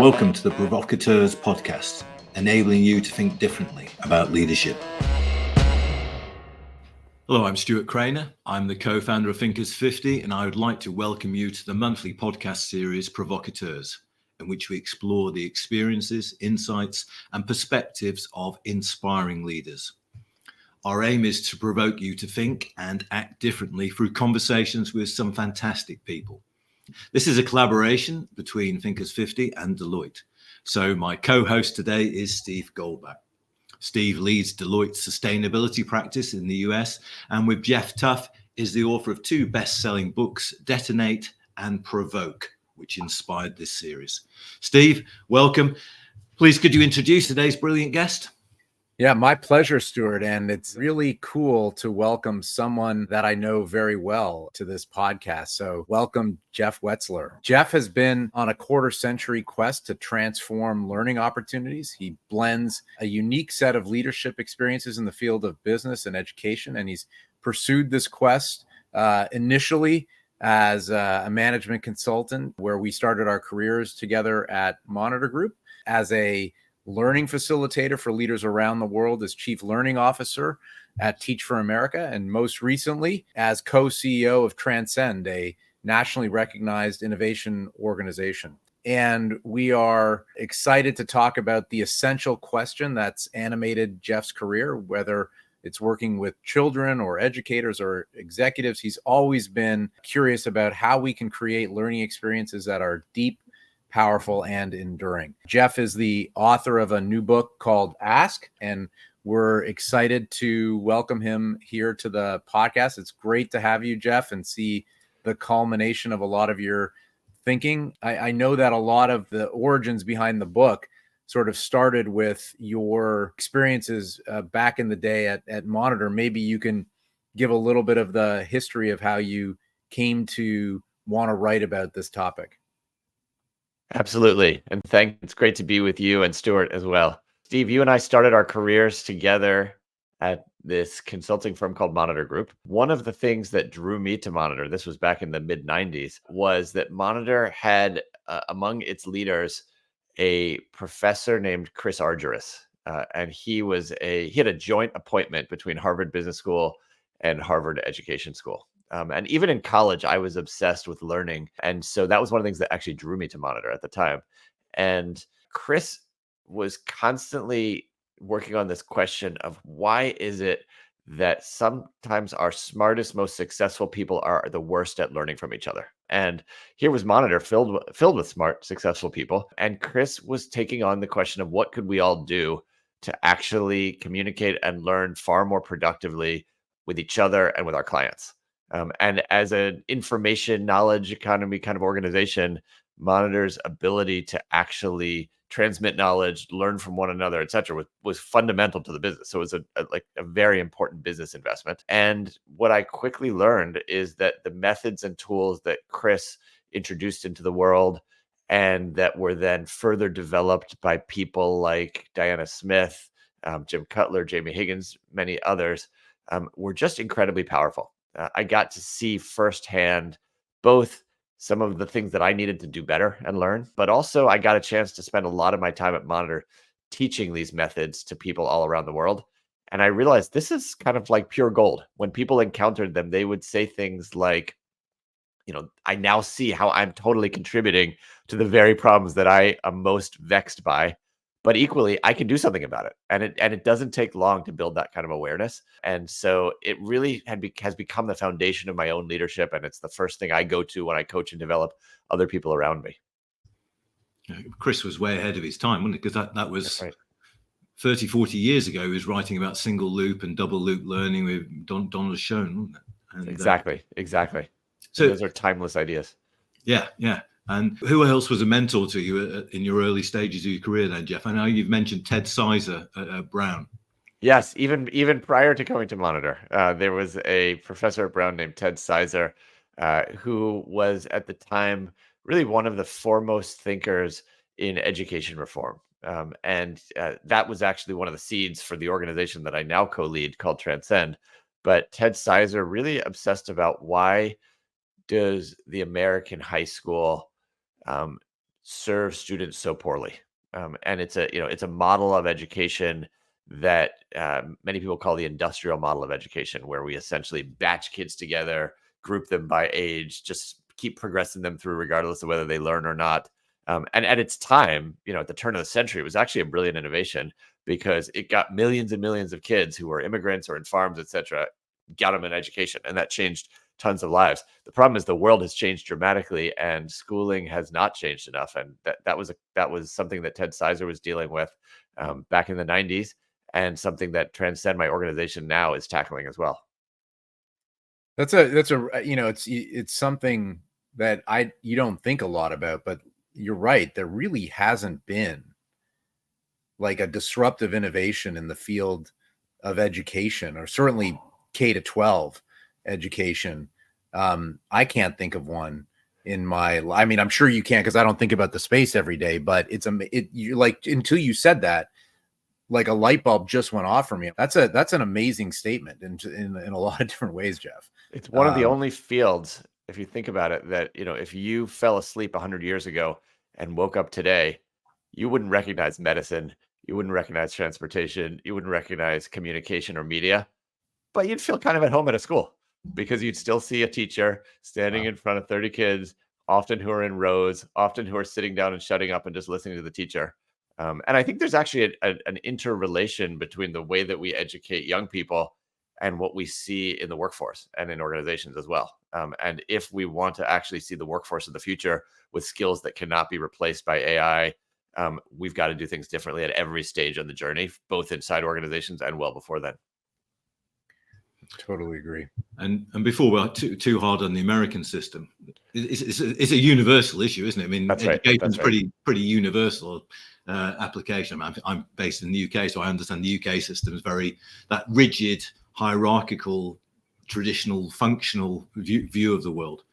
Welcome to the Provocateurs podcast, enabling you to think differently about leadership. Hello, I'm Stuart Crainer. I'm the co-founder of Thinkers 50, and I would like to welcome you to the monthly podcast series Provocateurs, in which we explore the experiences, insights, and perspectives of inspiring leaders. Our aim is to provoke you to think and act differently through conversations with some fantastic people. This is a collaboration between Thinkers 50 and Deloitte. So my co-host today is Steve Goldbach. Steve leads Deloitte's sustainability practice in the US, and with Jeff Tuff is the author of two best-selling books, Detonate and Provoke, which inspired this series. Steve, welcome. Please, could you introduce today's brilliant guest? Yeah, my pleasure, Stuart. And it's really cool to welcome someone that I know very well to this podcast. So welcome, Jeff Wetzler. Jeff has been on a quarter-century quest to transform learning opportunities. He blends a unique set of leadership experiences in the field of business and education, and he's pursued this quest initially as a management consultant, where we started our careers together at Monitor Group, as a learning facilitator for leaders around the world as Chief Learning Officer at Teach for America, and most recently as co-CEO of Transcend, a nationally recognized innovation organization. And we are excited to talk about the essential question that's animated Jeff's career, whether it's working with children or educators or executives. He's always been curious about how we can create learning experiences that are deep, powerful, and enduring. Jeff is the author of a new book called Ask, and we're excited to welcome him here to the podcast. It's great to have you, Jeff, and see the culmination of a lot of your thinking. I know that a lot of the origins behind the book sort of started with your experiences back in the day at Monitor. Maybe you can give a little bit of the history of how you came to want to write about this topic. Absolutely. And it's great to be with you and Stuart as well. Steve, you and I started our careers together at this consulting firm called Monitor Group. One of the things that drew me to Monitor, this was back in the mid 90s, was that Monitor had among its leaders a professor named Chris Argyris. And he had a joint appointment between Harvard Business School and Harvard Education School. And even in college, I was obsessed with learning. And so that was one of the things that actually drew me to Monitor at the time. And Chris was constantly working on this question of why is it that sometimes our smartest, most successful people are the worst at learning from each other. And here was Monitor filled with smart, successful people. And Chris was taking on the question of what could we all do to actually communicate and learn far more productively with each other and with our clients. And as an information knowledge economy kind of organization, Monitor's ability to actually transmit knowledge, learn from one another, et cetera, was fundamental to the business. So it was a very important business investment. And what I quickly learned is that the methods and tools that Chris introduced into the world and that were then further developed by people like Diana Smith, Jim Cutler, Jamie Higgins, many others, were just incredibly powerful. I got to see firsthand both some of the things that I needed to do better and learn, but also I got a chance to spend a lot of my time at Monitor teaching these methods to people all around the world. And I realized this is kind of like pure gold. When people encountered them, they would say things like, I now see how I'm totally contributing to the very problems that I am most vexed by. But equally, I can do something about it. And it doesn't take long to build that kind of awareness. And so it really has become the foundation of my own leadership. And it's the first thing I go to when I coach and develop other people around me. Chris was way ahead of his time, wasn't it? Because that was right. 30, 40 years ago. He was writing about single loop and double loop learning with Donald Schoen, wasn't it? And, Exactly. So those are timeless ideas. Yeah. And who else was a mentor to you in your early stages of your career then, Jeff? I know you've mentioned Ted Sizer at Brown. Yes, even prior to coming to Monitor, there was a professor at Brown named Ted Sizer, who was at the time really one of the foremost thinkers in education reform. And that was actually one of the seeds for the organization that I now co-lead called Transcend. But Ted Sizer really obsessed about why does the American high school serve students so poorly. And it's a model of education that many people call the industrial model of education, where we essentially batch kids together, group them by age, just keep progressing them through regardless of whether they learn or not. And at its time, at the turn of the century, it was actually a brilliant innovation because it got millions and millions of kids who were immigrants or in farms, etc., got them an education, and that changed tons of lives. The problem is the world has changed dramatically, and schooling has not changed enough. And that was something that Ted Sizer was dealing with back in the 90s, and something that Transcend, my organization now, is tackling as well. It's something that you don't think a lot about, but you're right. There really hasn't been like a disruptive innovation in the field of education, or certainly K-12 education. I can't think of one I'm sure you can, because I don't think about the space every day, but you like, until you said that, like a light bulb just went off for me. That's an amazing statement in a lot of different ways, Jeff. It's one of the only fields, if you think about it, that, if you fell asleep 100 years ago and woke up today, you wouldn't recognize medicine, you wouldn't recognize transportation, you wouldn't recognize communication or media, but you'd feel kind of at home at a school because you'd still see a teacher standing in front of 30 kids, often who are in rows, often who are sitting down and shutting up and just listening to the teacher. And I think there's actually an interrelation between the way that we educate young people and what we see in the workforce and in organizations as well. And if we want to actually see the workforce of the future with skills that cannot be replaced by AI, we've got to do things differently at every stage of the journey, both inside organizations and well before then. Totally agree. And before we're too hard on the American system, it's a universal issue, isn't it? I mean, education is pretty universal application. I'm based in the UK, so I understand the UK system is very that rigid, hierarchical, traditional, functional view of the world.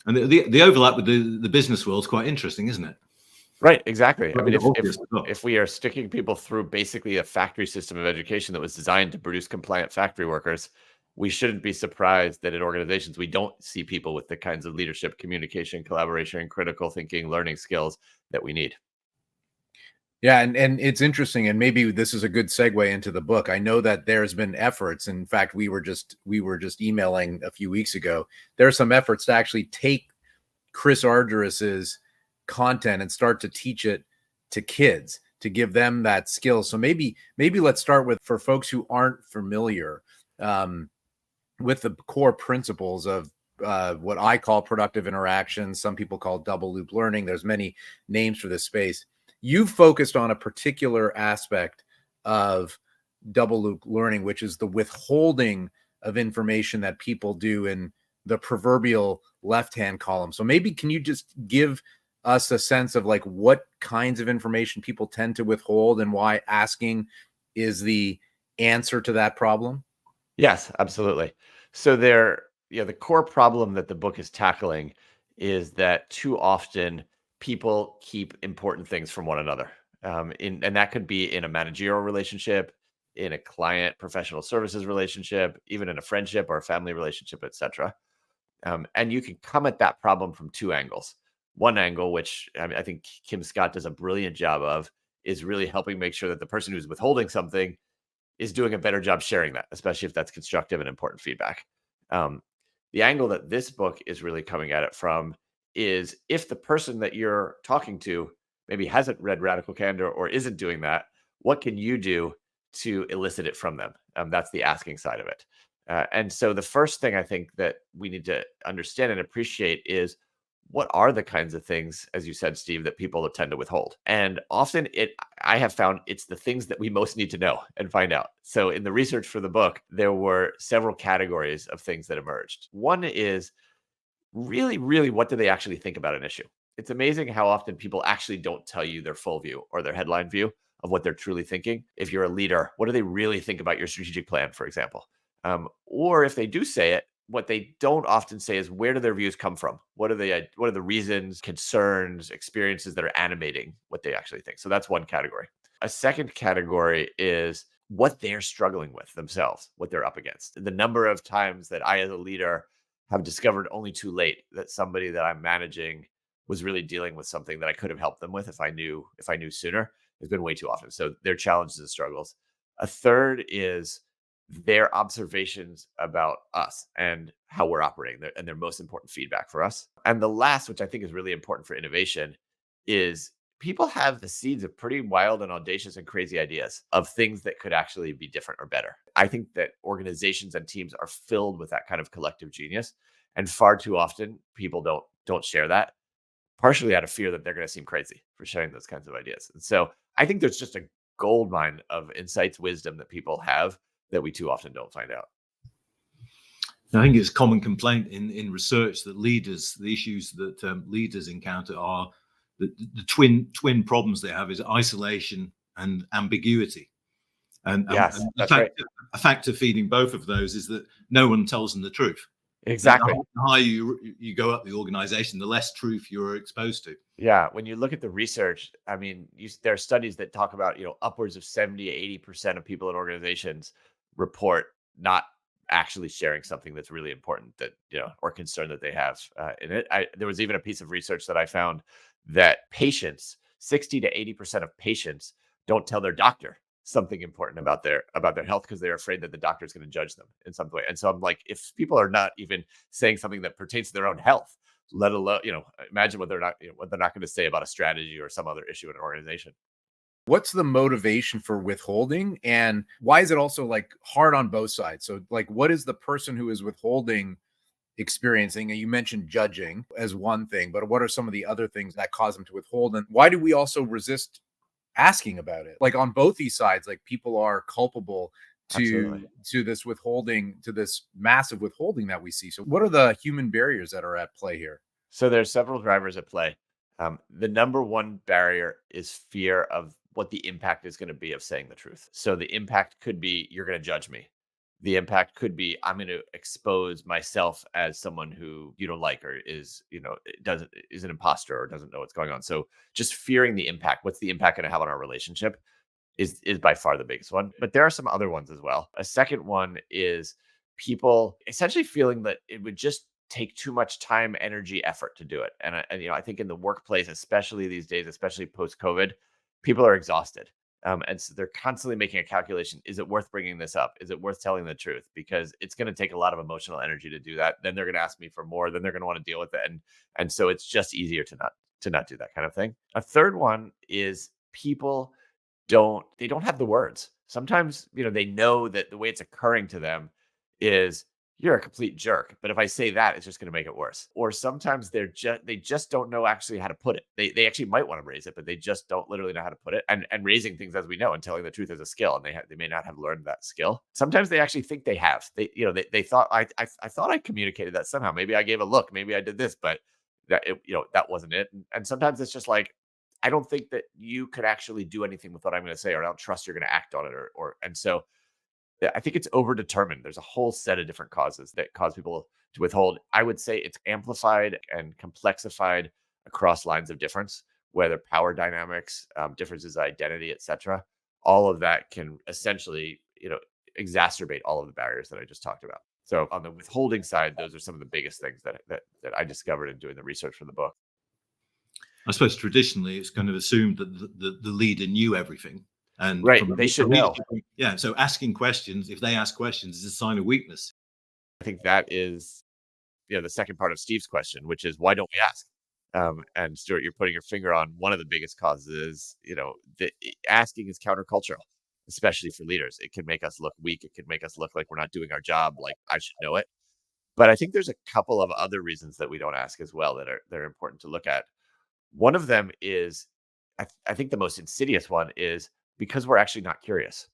And the overlap with the business world is quite interesting, isn't it? Right, exactly. I mean, if we are sticking people through basically a factory system of education that was designed to produce compliant factory workers, we shouldn't be surprised that in organizations we don't see people with the kinds of leadership, communication, collaboration, critical thinking, learning skills that we need. Yeah, and it's interesting, and maybe this is a good segue into the book. I know that there's been efforts. In fact, we were just emailing a few weeks ago. There are some efforts to actually take Chris Argyris's content and start to teach it to kids, to give them that skill. So maybe let's start with, for folks who aren't familiar with the core principles of what I call productive interaction. Some people call double loop learning. There's many names for this space. You've focused on a particular aspect of double loop learning, which is the withholding of information that people do in the proverbial left-hand column. So maybe can you just give us a sense of like what kinds of information people tend to withhold and why asking is the answer to that problem? Yes, absolutely. So the core problem that the book is tackling is that too often people keep important things from one another. And that could be in a managerial relationship, in a client professional services relationship, even in a friendship or a family relationship, etc. And you can come at that problem from two angles. One angle, which I think Kim Scott does a brilliant job of, is really helping make sure that the person who's withholding something is doing a better job sharing that, especially if that's constructive and important feedback. The angle that this book is really coming at it from is, if the person that you're talking to maybe hasn't read Radical Candor or isn't doing that, what can you do to elicit it from them? That's the asking side of it. And so the first thing I think that we need to understand and appreciate is, what are the kinds of things, as you said, Steve, that people tend to withhold? And often I have found it's the things that we most need to know and find out. So in the research for the book, there were several categories of things that emerged. One is really, really, what do they actually think about an issue? It's amazing how often people actually don't tell you their full view or their headline view of what they're truly thinking. If you're a leader, what do they really think about your strategic plan, for example? Or if they do say it, what they don't often say is, where do their views come from? What are the reasons, concerns, experiences that are animating what they actually think? So that's one category. A second category is what they're struggling with themselves, what they're up against. The number of times that I, as a leader, have discovered only too late that somebody that I'm managing was really dealing with something that I could have helped them with if I knew sooner. Has been way too often. So their challenges and struggles. A third is their observations about us and how we're operating, and their most important feedback for us. And the last, which I think is really important for innovation, is people have the seeds of pretty wild and audacious and crazy ideas of things that could actually be different or better. I think that organizations and teams are filled with that kind of collective genius, and far too often people don't share that, partially out of fear that they're going to seem crazy for sharing those kinds of ideas. And so I think there's just a gold mine of insights, wisdom that people have that we too often don't find out. I think it's a common complaint in research that the issues that leaders encounter are the twin problems they have is isolation and ambiguity. And That's right. A factor feeding both of those is that no one tells them the truth. Exactly. The higher you go up the organization, the less truth you're exposed to. Yeah. When you look at the research, I mean, there are studies that talk about, upwards of 70 to 80% of people in organizations report not actually sharing something that's really important that, or concern that they have in it. There was even a piece of research that I found that 60 to 80% of patients don't tell their doctor something important about their health because they're afraid that the doctor is going to judge them in some way. And so I'm like, if people are not even saying something that pertains to their own health, let alone, imagine what they're not going to say about a strategy or some other issue in an organization. What's the motivation for withholding, and why is it also like hard on both sides? So like, what is the person who is withholding experiencing? And you mentioned judging as one thing, but what are some of the other things that cause them to withhold? And why do we also resist asking about it? Like on both these sides, like people are culpable to this withholding, to this massive withholding that we see. So what are the human barriers that are at play here? So there's several drivers at play. The number one barrier is fear of what the impact is going to be of saying the truth. So the impact could be, you're going to judge me. The impact could be, I'm going to expose myself as someone who you don't like, or is an imposter, or doesn't know what's going on. So just fearing the impact. What's the impact going to have on our relationship is by far the biggest one. But there are some other ones as well. A second one is people essentially feeling that it would just take too much time, energy, effort to do it. And I think in the workplace, especially these days, especially post-COVID, people are exhausted. And so they're constantly making a calculation. Is it worth bringing this up? Is it worth telling the truth? Because it's going to take a lot of emotional energy to do that. Then they're going to ask me for more. Then they're going to want to deal with it. And so it's just easier to not do that kind of thing. A third one is people don't have the words. Sometimes, they know that the way it's occurring to them is, you're a complete jerk. But if I say that, it's just going to make it worse. Or sometimes they just don't know actually how to put it. They actually might want to raise it, but they just don't literally know how to put it. And raising things, as we know, and telling the truth is a skill, and they may not have learned that skill. Sometimes they actually think they have. They thought I thought I communicated that somehow. Maybe I gave a look. Maybe I did this, but that wasn't it. And sometimes it's just like, I don't think that you could actually do anything with what I'm going to say, or I don't trust you're going to act on it, and so. I think it's overdetermined. There's a whole set of different causes that cause people to withhold. I would say it's amplified and complexified across lines of difference, whether power dynamics, differences of identity, etc. All of that can essentially, exacerbate all of the barriers that I just talked about. So on the withholding side, those are some of the biggest things that I discovered in doing the research for the book. I suppose traditionally it's kind of assumed that the leader knew everything. And right, they should know. Yeah. So asking questions, if they ask questions, is a sign of weakness. I think that is, the second part of Steve's question, which is, why don't we ask? And Stuart, you're putting your finger on one of the biggest causes. Asking is countercultural, especially for leaders. It can make us look weak. It can make us look like we're not doing our job. Like, I should know it. But I think there's a couple of other reasons that we don't ask as well that are important to look at. One of them is, I think the most insidious one is, because we're actually not curious.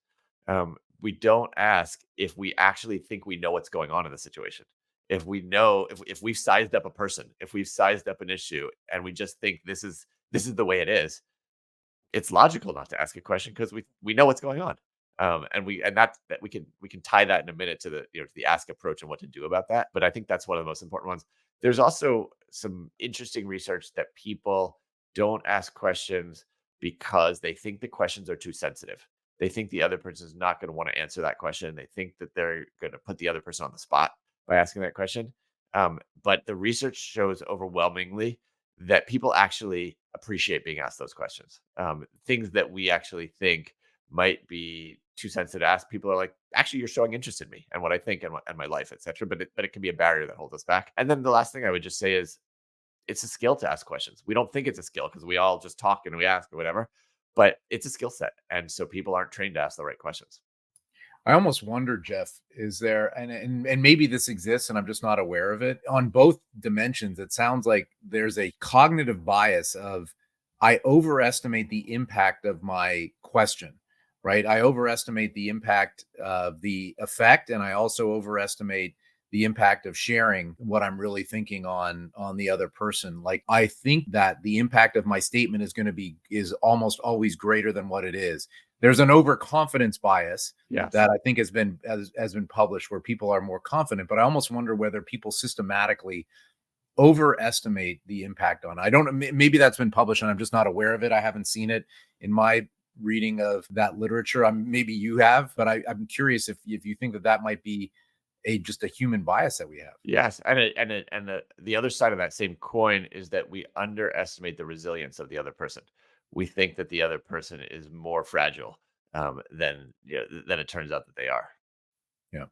We don't ask if we actually think we know what's going on in the situation. If we know, if we've sized up a person, if we've sized up an issue, and we just think this is the way it is, it's logical not to ask a question because we know what's going on. And we can tie that in a minute to the ask approach and what to do about that. But I think that's one of the most important ones. There's also some interesting research that people don't ask questions because they think the questions are too sensitive. They think the other person is not going to want to answer that question. They think that they're going to put the other person on the spot by asking that question. But the research shows overwhelmingly that people actually appreciate being asked those questions. Things that we actually think might be too sensitive to ask, people are like, actually, you're showing interest in me and what I think and my life, etc. But it can be a barrier that holds us back. And then the last thing I would just say is it's a skill to ask questions. We don't think it's a skill because we all just talk and we ask or whatever, but it's a skill set. And so people aren't trained to ask the right questions. I almost wonder, Jeff, is there, and maybe this exists and I'm just not aware of it, on both dimensions? It sounds like there's a cognitive bias of I overestimate the impact of my question, right? I overestimate the impact of the effect, and I also overestimate the impact of sharing what I'm really thinking on the other person. Like, I think that the impact of my statement is almost always greater than what it is. There's an overconfidence bias that I think has been published, where people are more confident, but I almost wonder whether people systematically overestimate the impact on. I don't, maybe that's been published and I'm just not aware of it. I haven't seen it in my reading of that literature. Maybe you have, but I'm curious if you think that might be just a human bias that we have. Yes, and the other side of that same coin is that we underestimate the resilience of the other person. We think that the other person is more fragile than it turns out that they are. Yeah,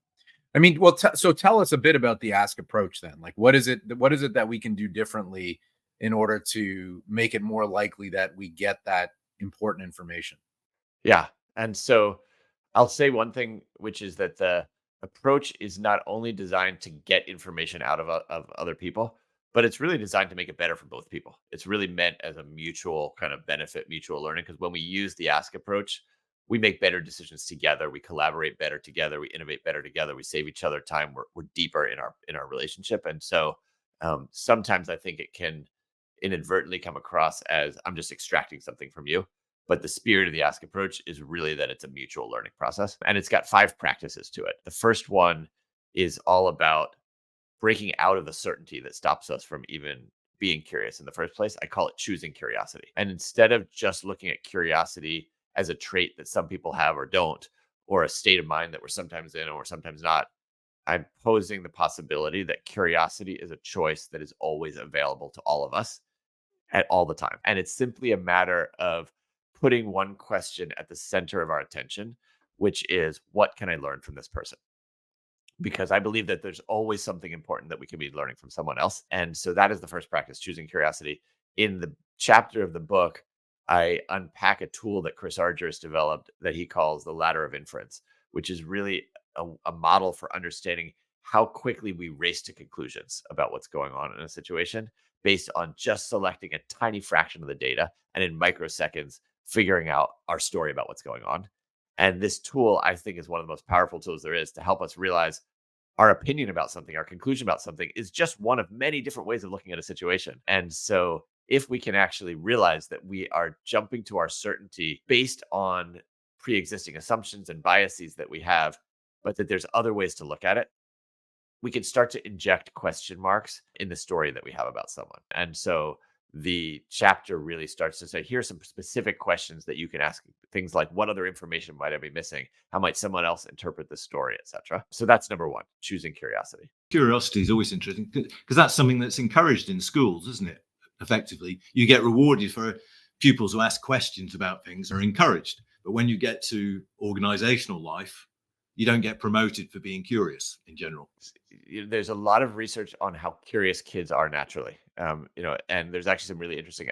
I mean, well, so tell us a bit about the ask approach then. Like, what is it that we can do differently in order to make it more likely that we get that important information? Yeah, and so I'll say one thing, which is that the approach is not only designed to get information out of other people, but it's really designed to make it better for both people. It's really meant as a mutual kind of benefit, mutual learning. Because when we use the ask approach, we make better decisions together. We collaborate better together. We innovate better together. We save each other time. We're deeper in our relationship. And so sometimes I think it can inadvertently come across as I'm just extracting something from you. But the spirit of the ask approach is really that it's a mutual learning process. And it's got 5 practices to it. The first one is all about breaking out of the certainty that stops us from even being curious in the first place. I call it choosing curiosity. And instead of just looking at curiosity as a trait that some people have or don't, or a state of mind that we're sometimes in or sometimes not, I'm posing the possibility that curiosity is a choice that is always available to all of us at all the time. And it's simply a matter of putting one question at the center of our attention, which is, what can I learn from this person? Because I believe that there's always something important that we can be learning from someone else. And so that is the first practice, choosing curiosity. In the chapter of the book, I unpack a tool that Chris Arger has developed that he calls the ladder of inference, which is really a model for understanding how quickly we race to conclusions about what's going on in a situation based on just selecting a tiny fraction of the data and in microseconds figuring out our story about what's going on. And this tool, I think, is one of the most powerful tools there is to help us realize our opinion about something, our conclusion about something is just one of many different ways of looking at a situation. And so if we can actually realize that we are jumping to our certainty based on pre-existing assumptions and biases that we have, but that there's other ways to look at it, we can start to inject question marks in the story that we have about someone. And so the chapter really starts to say, here's some specific questions that you can ask. Things like, what other information might I be missing? How might someone else interpret the story, etc. So that's number one, choosing curiosity. Curiosity is always interesting because that's something that's encouraged in schools, isn't it? Effectively, you get rewarded for pupils who ask questions about things are encouraged. But when you get to organizational life, you don't get promoted for being curious in general. There's a lot of research on how curious kids are naturally, and there's actually some really interesting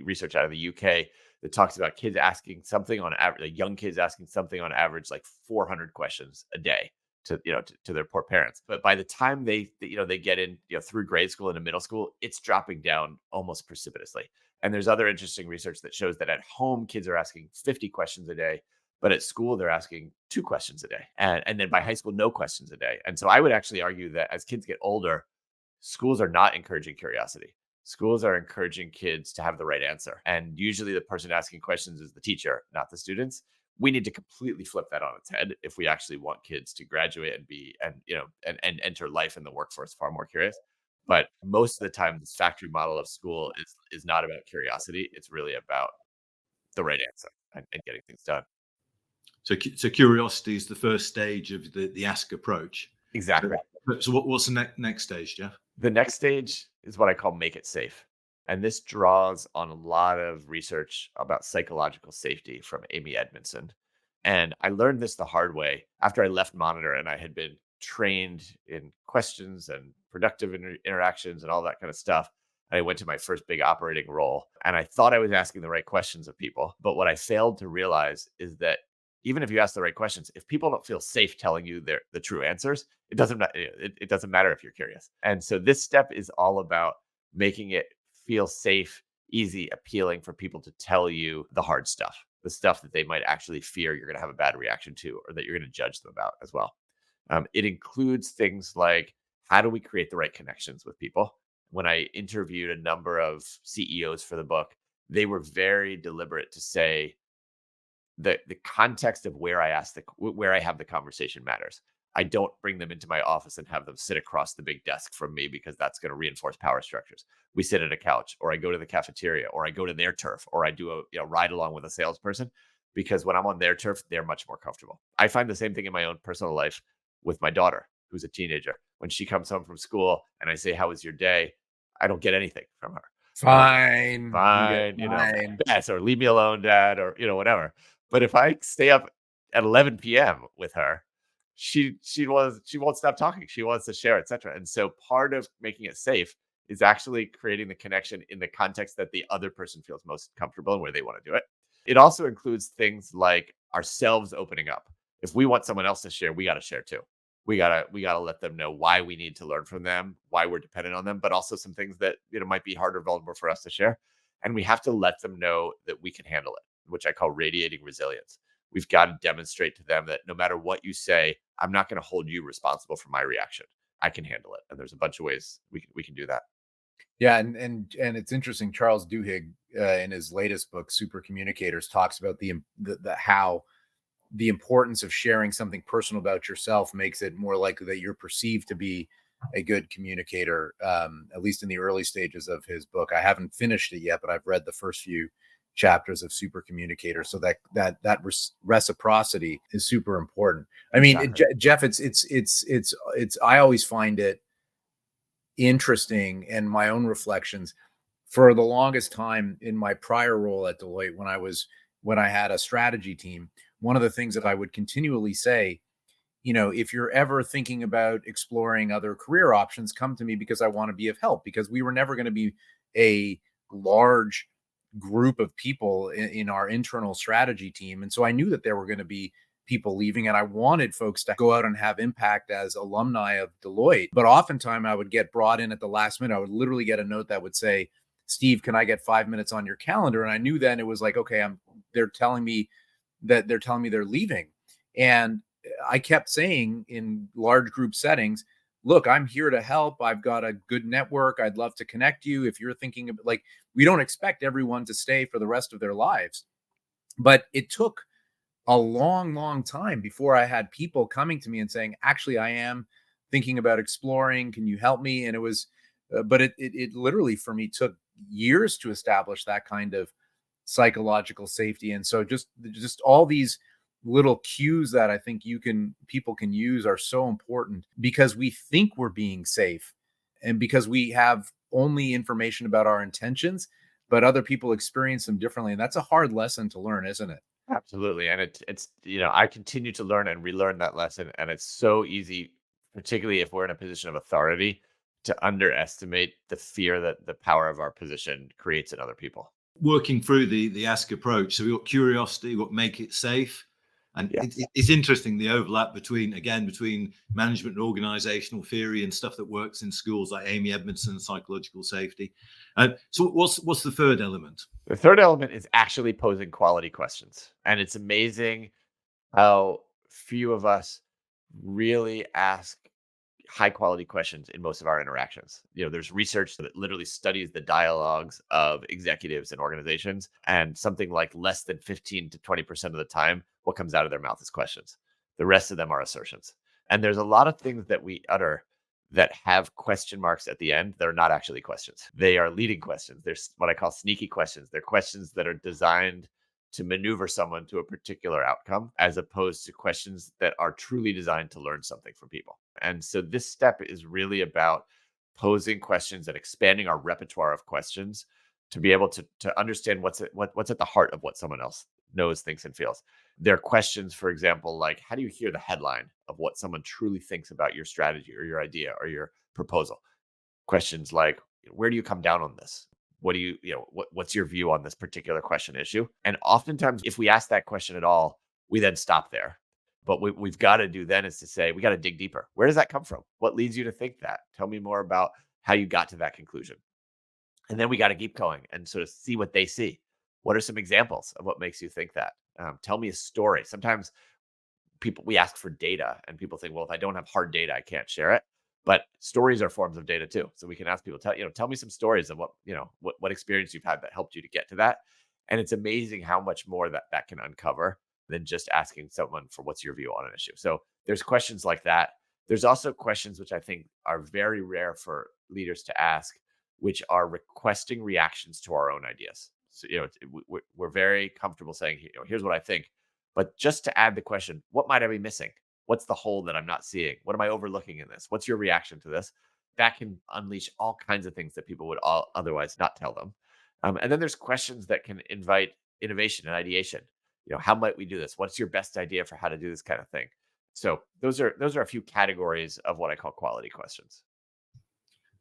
research out of the UK that talks about kids asking something on average, like young kids asking something on average, like 400 questions a day to their poor parents. But by the time they get in, through grade school into middle school, it's dropping down almost precipitously. And there's other interesting research that shows that at home, kids are asking 50 questions a day. But at school, they're asking 2 questions a day. And then by high school, no questions a day. And so I would actually argue that as kids get older, schools are not encouraging curiosity. Schools are encouraging kids to have the right answer. And usually the person asking questions is the teacher, not the students. We need to completely flip that on its head if we actually want kids to graduate and enter life in the workforce far more curious. But most of the time, this factory model of school is not about curiosity. It's really about the right answer and getting things done. So curiosity is the first stage of the ask approach. Exactly. So what's the next stage, Jeff? The next stage is what I call make it safe. And this draws on a lot of research about psychological safety from Amy Edmondson. And I learned this the hard way after I left Monitor and I had been trained in questions and productive interactions and all that kind of stuff. I went to my first big operating role and I thought I was asking the right questions of people. But what I failed to realize is that even if you ask the right questions, if people don't feel safe telling you the true answers, it doesn't matter if you're curious. And so this step is all about making it feel safe, easy, appealing for people to tell you the hard stuff, the stuff that they might actually fear you're going to have a bad reaction to or that you're going to judge them about as well. It includes things like, how do we create the right connections with people? When I interviewed a number of CEOs for the book, they were very deliberate to say that the context of where I have the conversation matters. I don't bring them into my office and have them sit across the big desk from me because that's going to reinforce power structures. We sit at a couch, or I go to the cafeteria, or I go to their turf, or I do a ride along with a salesperson, because when I'm on their turf, they're much more comfortable. I find the same thing in my own personal life with my daughter, who's a teenager. When she comes home from school and I say, "How was your day?" I don't get anything from her. Fine. Fine, Fine. yes, or leave me alone, dad, or whatever. But if I stay up at 11 p.m. with her, she won't stop talking. She wants to share, etc. And so part of making it safe is actually creating the connection in the context that the other person feels most comfortable and where they want to do it. It also includes things like ourselves opening up. If we want someone else to share, we got to share too. We gotta let them know why we need to learn from them, why we're dependent on them, but also some things that might be hard or vulnerable for us to share. And we have to let them know that we can handle it, which I call radiating resilience. We've got to demonstrate to them that no matter what you say, I'm not going to hold you responsible for my reaction. I can handle it. And there's a bunch of ways we can do that. Yeah, and it's interesting. Charles Duhigg, in his latest book, Super Communicators, talks about the how the importance of sharing something personal about yourself makes it more likely that you're perceived to be a good communicator, at least in the early stages of his book. I haven't finished it yet, but I've read the first few chapters of Super Communicators. So that reciprocity is super important. I mean, Exactly. Jeff, I always find it interesting, in my own reflections, for the longest time in my prior role at Deloitte, when I had a strategy team, one of the things that I would continually say, if you're ever thinking about exploring other career options, come to me, because I want to be of help, because we were never going to be a large group of people in our internal strategy team. And so I knew that there were going to be people leaving, and I wanted folks to go out and have impact as alumni of Deloitte. But oftentimes I would get brought in at the last minute. I would literally get a note that would say, "Steve, can I get 5 minutes on your calendar?" And I knew then it was like, okay, they're telling me they're leaving. And I kept saying in large group settings, "Look, I'm here to help. I've got a good network. I'd love to connect you. If you're thinking of, like, we don't expect everyone to stay for the rest of their lives." But it took a long, long time before I had people coming to me and saying, "Actually, I am thinking about exploring. Can you help me?" And it was, but it literally for me took years to establish that kind of psychological safety. And so just all these little cues that I think people can use are so important, because we think we're being safe, and because we have only information about our intentions, but other people experience them differently. And that's a hard lesson to learn, isn't it? Absolutely. And it's I continue to learn and relearn that lesson. And it's so easy, particularly if we're in a position of authority, to underestimate the fear that the power of our position creates in other people. Working through the ask approach, so we've got curiosity, we've got make it safe. And Yeah. it's interesting, the overlap between management and organizational theory and stuff that works in schools like Amy Edmondson, psychological safety. So what's the third element? The third element is actually posing quality questions. And it's amazing how few of us really ask high quality questions in most of our interactions. There's research that literally studies the dialogues of executives and organizations, and something like less than 15 to 20% of the time, what comes out of their mouth is questions. The rest of them are assertions. And there's a lot of things that we utter that have question marks at the end that are not actually questions. They are leading questions. There's what I call sneaky questions. They're questions that are designed to maneuver someone to a particular outcome, as opposed to questions that are truly designed to learn something from people. And so this step is really about posing questions and expanding our repertoire of questions to be able to understand what's at the heart of what someone else knows, thinks, and feels. There are questions, for example, like how do you hear the headline of what someone truly thinks about your strategy or your idea or your proposal? Questions like, where do you come down on this? What do what's your view on this particular question issue? And oftentimes, if we ask that question at all, we then stop there. But what we've got to do then is to say, we got to dig deeper. Where does that come from? What leads you to think that? Tell me more about how you got to that conclusion. And then we got to keep going and sort of see what they see. What are some examples of what makes you think that? Tell me a story. Sometimes we ask for data and people think, well, if I don't have hard data, I can't share it. But stories are forms of data too. So we can ask people, tell me some stories of what experience you've had that helped you to get to that. And it's amazing how much more that can uncover than just asking someone for what's your view on an issue. So there's questions like that. There's also questions which I think are very rare for leaders to ask, which are requesting reactions to our own ideas. So, we're very comfortable saying, here's what I think. But just to add the question, what might I be missing? What's the hole that I'm not seeing? What am I overlooking in this? What's your reaction to this? That can unleash all kinds of things that people would otherwise not tell them. And then there's questions that can invite innovation and ideation. How might we do this? What's your best idea for how to do this kind of thing? So those are a few categories of what I call quality questions.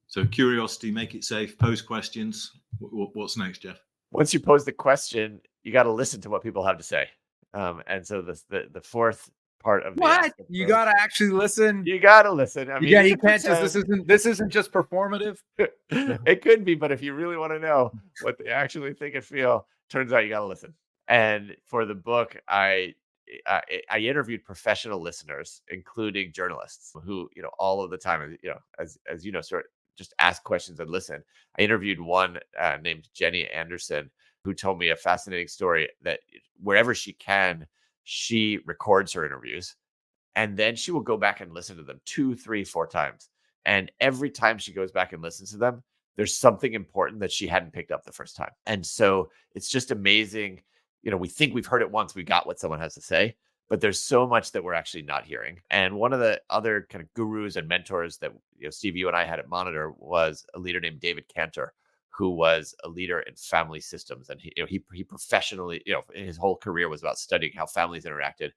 So curiosity, make it safe, pose questions. What's next, Jeff? Once you pose the question, you got to listen to what people have to say. And so the fourth part of you got to actually listen. You got to listen. I mean, you can't just this isn't just performative. It could be, but if you really want to know what they actually think and feel, turns out you got to listen. And for the book, I interviewed professional listeners, including journalists, who all of the time, as sort of just ask questions and listen. I interviewed one named Jenny Anderson, who told me a fascinating story that wherever she can, she records her interviews, and then she will go back and listen to them 2, 3, 4 times. And every time she goes back and listens to them, there's something important that she hadn't picked up the first time. And so it's just amazing. We think we've heard it once, we got what someone has to say, but there's so much that we're actually not hearing. And one of the other kind of gurus and mentors that Steve, you and I had at Monitor was a leader named David Cantor, who was a leader in family systems. And he professionally, his whole career was about studying how families interacted.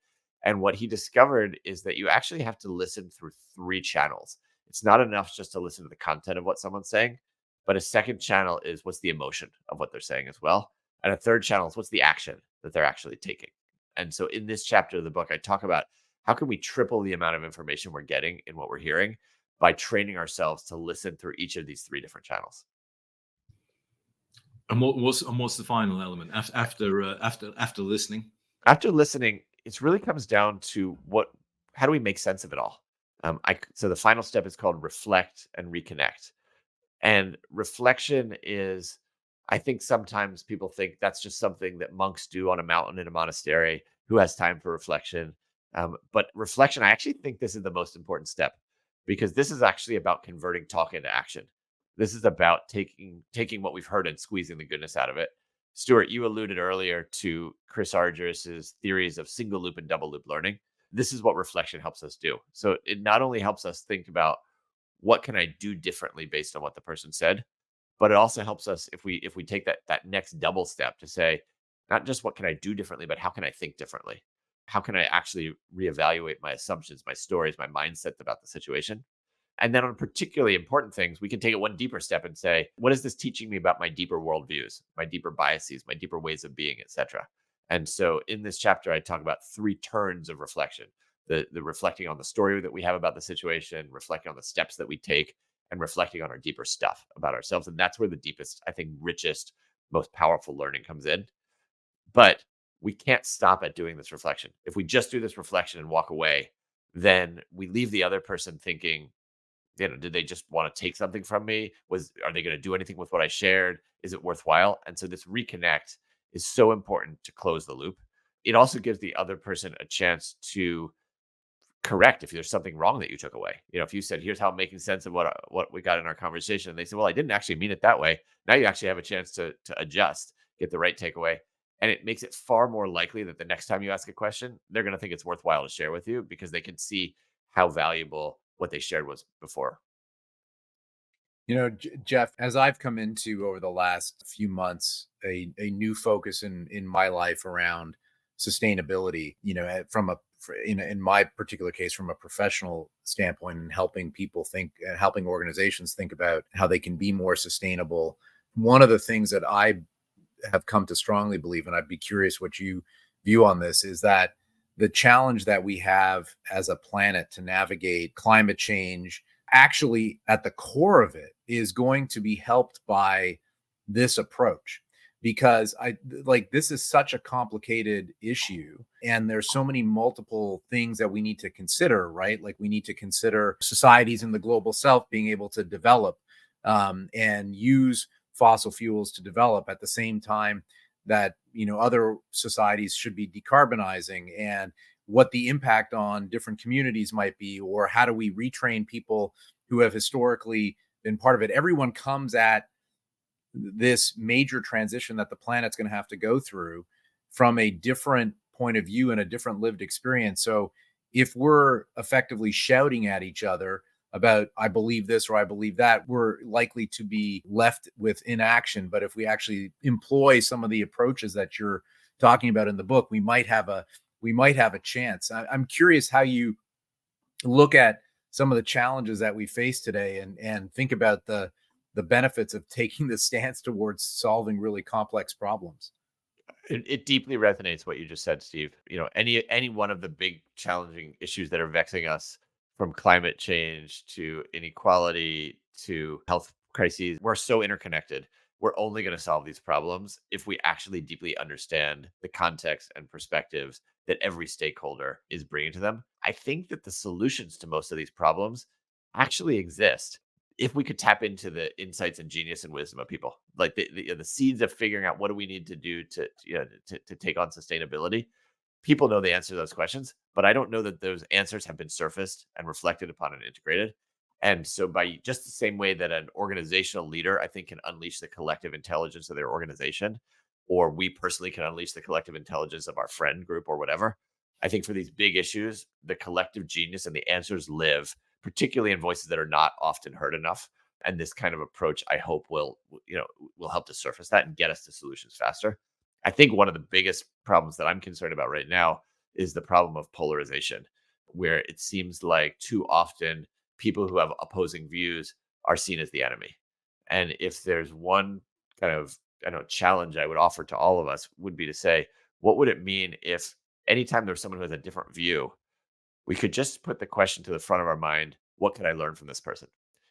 And what he discovered is that you actually have to listen through 3 channels. It's not enough just to listen to the content of what someone's saying, but a second channel is what's the emotion of what they're saying as well. And a third channel is what's the action that they're actually taking. And so in this chapter of the book, I talk about how can we triple the amount of information we're getting in what we're hearing by training ourselves to listen through each of these 3 different channels. And what's the final element after listening? After listening, it really comes down to how do we make sense of it all? So the final step is called reflect and reconnect. And reflection is, I think sometimes people think that's just something that monks do on a mountain in a monastery. Who has time for reflection? But reflection, I actually think this is the most important step, because this is actually about converting talk into action. This is about taking what we've heard and squeezing the goodness out of it. Stuart, you alluded earlier to Chris Argyris's theories of single loop and double loop learning. This is what reflection helps us do. So it not only helps us think about what can I do differently based on what the person said, but it also helps us if we take that next double step to say, not just what can I do differently, but how can I think differently? How can I actually reevaluate my assumptions, my stories, my mindset about the situation? And then on particularly important things, we can take it one deeper step and say, what is this teaching me about my deeper worldviews, my deeper biases, my deeper ways of being, etc. And so in this chapter, I talk about 3 turns of reflection, the reflecting on the story that we have about the situation, reflecting on the steps that we take, and reflecting on our deeper stuff about ourselves. And that's where the deepest, I think, richest, most powerful learning comes in. But we can't stop at doing this reflection. If we just do this reflection and walk away, then we leave the other person thinking, did they just want to take something from me? Are they going to do anything with what I shared? Is it worthwhile? And so this reconnect is so important to close the loop. It also gives the other person a chance to correct if there's something wrong that you took away. If you said, here's how I'm making sense of what we got in our conversation, and they said, well, I didn't actually mean it that way. Now you actually have a chance to adjust, get the right takeaway. And it makes it far more likely that the next time you ask a question, they're going to think it's worthwhile to share with you, because they can see how valuable what they shared was before. Jeff, as I've come into over the last few months, a new focus in my life around sustainability, in my particular case, from a professional standpoint, and helping people think, helping organizations think about how they can be more sustainable. One of the things that I have come to strongly believe, and I'd be curious what you view on this, is that the challenge that we have as a planet to navigate climate change, actually at the core of it, is going to be helped by this approach. Because this is such a complicated issue, and there's so many multiple things that we need to consider, right? Like, we need to consider societies in the global south being able to develop and use fossil fuels to develop at the same time that other societies should be decarbonizing, and what the impact on different communities might be, or how do we retrain people who have historically been part of it. Everyone comes at this major transition that the planet's going to have to go through from a different point of view and a different lived experience. So if we're effectively shouting at each other about, I believe this or I believe that, we're likely to be left with inaction. But if we actually employ some of the approaches that you're talking about in the book, we might have a chance. I'm curious how you look at some of the challenges that we face today, and think about the benefits of taking the stance towards solving really complex problems. It deeply resonates what you just said, Steve. Any one of the big challenging issues that are vexing us, from climate change to inequality to health crises, we're so interconnected. We're only going to solve these problems if we actually deeply understand the context and perspectives that every stakeholder is bringing to them. I think that the solutions to most of these problems actually exist if we could tap into the insights and genius and wisdom of people, like the seeds of figuring out what do we need to do to take on sustainability. People know the answer to those questions, but I don't know that those answers have been surfaced and reflected upon and integrated. And so, by just the same way that an organizational leader, I think, can unleash the collective intelligence of their organization, or we personally can unleash the collective intelligence of our friend group or whatever, I think for these big issues, the collective genius and the answers live, particularly in voices that are not often heard enough. And this kind of approach, I hope, will help to surface that and get us to solutions faster. I think one of the biggest problems that I'm concerned about right now is the problem of polarization, where it seems like too often people who have opposing views are seen as the enemy. And if there's one kind of challenge I would offer to all of us, would be to say, what would it mean if anytime there's someone who has a different view, we could just put the question to the front of our mind, what can I learn from this person?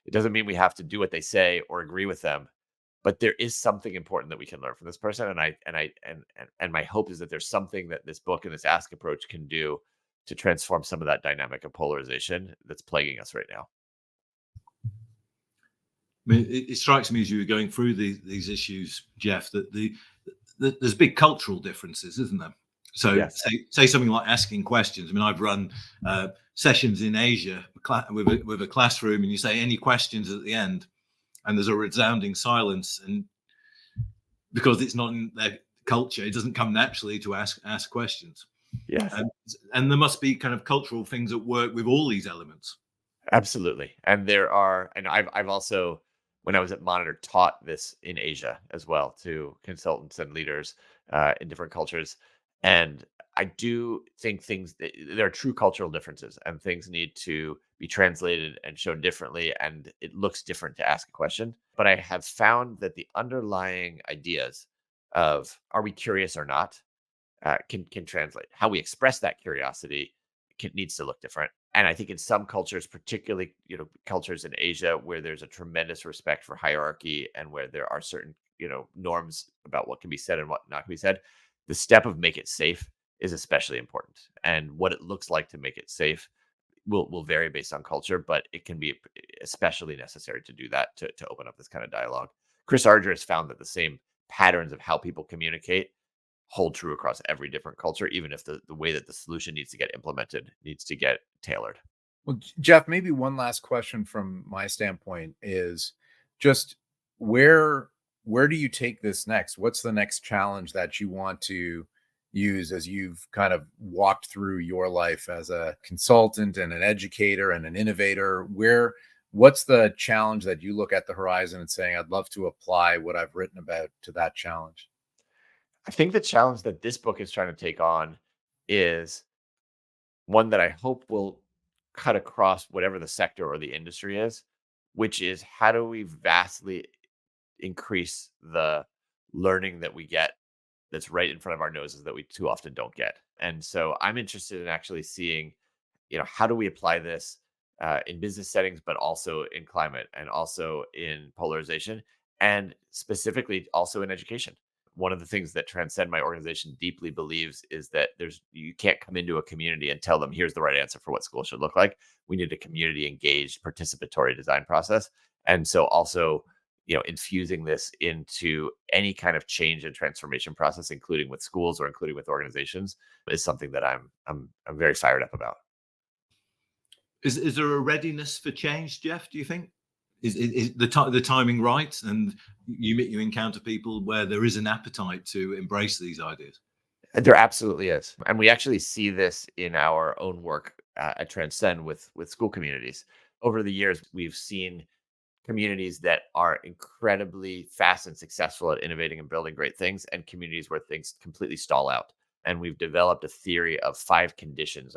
It doesn't mean we have to do what they say or agree with them, but there is something important that we can learn from this person. And my hope is that there's something that this book and this ask approach can do to transform some of that dynamic of polarization that's plaguing us right now. I mean, it strikes me as you were going through these issues, Jeff, that there's big cultural differences, isn't there? So yes. say something like asking questions. I mean, I've run sessions in Asia with a classroom, and you say any questions at the end, and there's a resounding silence, and because it's not in their culture, it doesn't come naturally to ask questions. Yes. And there must be kind of cultural things at work with all these elements. Absolutely. And I've also, when I was at Monitor, taught this in Asia as well to consultants and leaders in different cultures. And I do think there are true cultural differences, and things need to be translated and shown differently. And it looks different to ask a question. But I have found that the underlying ideas of, are we curious or not, can translate. How we express that curiosity needs to look different. And I think in some cultures, particularly cultures in Asia, where there's a tremendous respect for hierarchy and where there are certain norms about what can be said and what not can be said, the step of make it safe is especially important. And what it looks like to make it safe will vary based on culture, but it can be especially necessary to do that, to open up this kind of dialogue. Chris Arger has found that the same patterns of how people communicate hold true across every different culture, even if the way that the solution needs to get implemented needs to get tailored. Well, Jeff, maybe one last question from my standpoint is just where do you take this next? What's the next challenge that you want to use as you've kind of walked through your life as a consultant and an educator and an innovator? Where What's the challenge that you look at the horizon and saying, I'd love to apply what I've written about to that challenge? I think the challenge that this book is trying to take on is one that I hope will cut across whatever the sector or the industry is, which is how do we vastly increase the learning that we get that's right in front of our noses that we too often don't get. And so I'm interested in actually seeing, how do we apply this in business settings, but also in climate and also in polarization, and specifically also in education. One of the things that Transcend, my organization, deeply believes is that you can't come into a community and tell them here's the right answer for what school should look like. We need a community engaged participatory design process. And so also, infusing this into any kind of change and transformation process, including with schools or including with organizations, is something that I'm very fired up about. Is there a readiness for change, Jeff? Do you think is the timing right, and you encounter people where there is an appetite to embrace these ideas? There absolutely is, and we actually see this in our own work at Transcend with school communities. Over the years, we've seen communities that are incredibly fast and successful at innovating and building great things, and communities where things completely stall out. And we've developed a theory of 5 conditions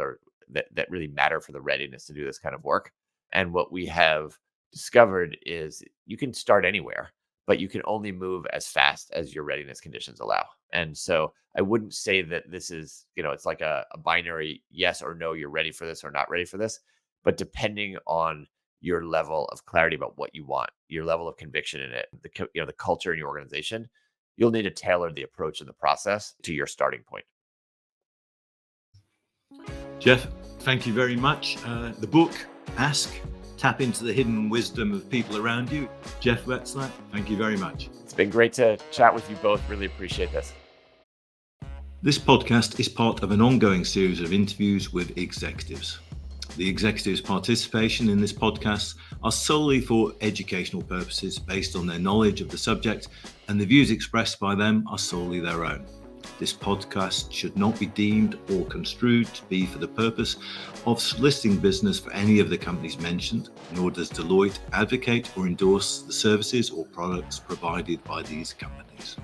that really matter for the readiness to do this kind of work. And what we have discovered is you can start anywhere, but you can only move as fast as your readiness conditions allow. And so I wouldn't say that this is, it's like a binary yes or no, you're ready for this or not ready for this. But depending on your level of clarity about what you want, your level of conviction in it, the culture in your organization, you'll need to tailor the approach and the process to your starting point. Jeff, thank you very much. The book, Ask, Tap into the Hidden Wisdom of People Around You. Jeff Wetzler, thank you very much. It's been great to chat with you both. Really appreciate this. This podcast is part of an ongoing series of interviews with executives. The executives' participation in this podcast are solely for educational purposes based on their knowledge of the subject, and the views expressed by them are solely their own. This podcast should not be deemed or construed to be for the purpose of soliciting business for any of the companies mentioned, nor does Deloitte advocate or endorse the services or products provided by these companies.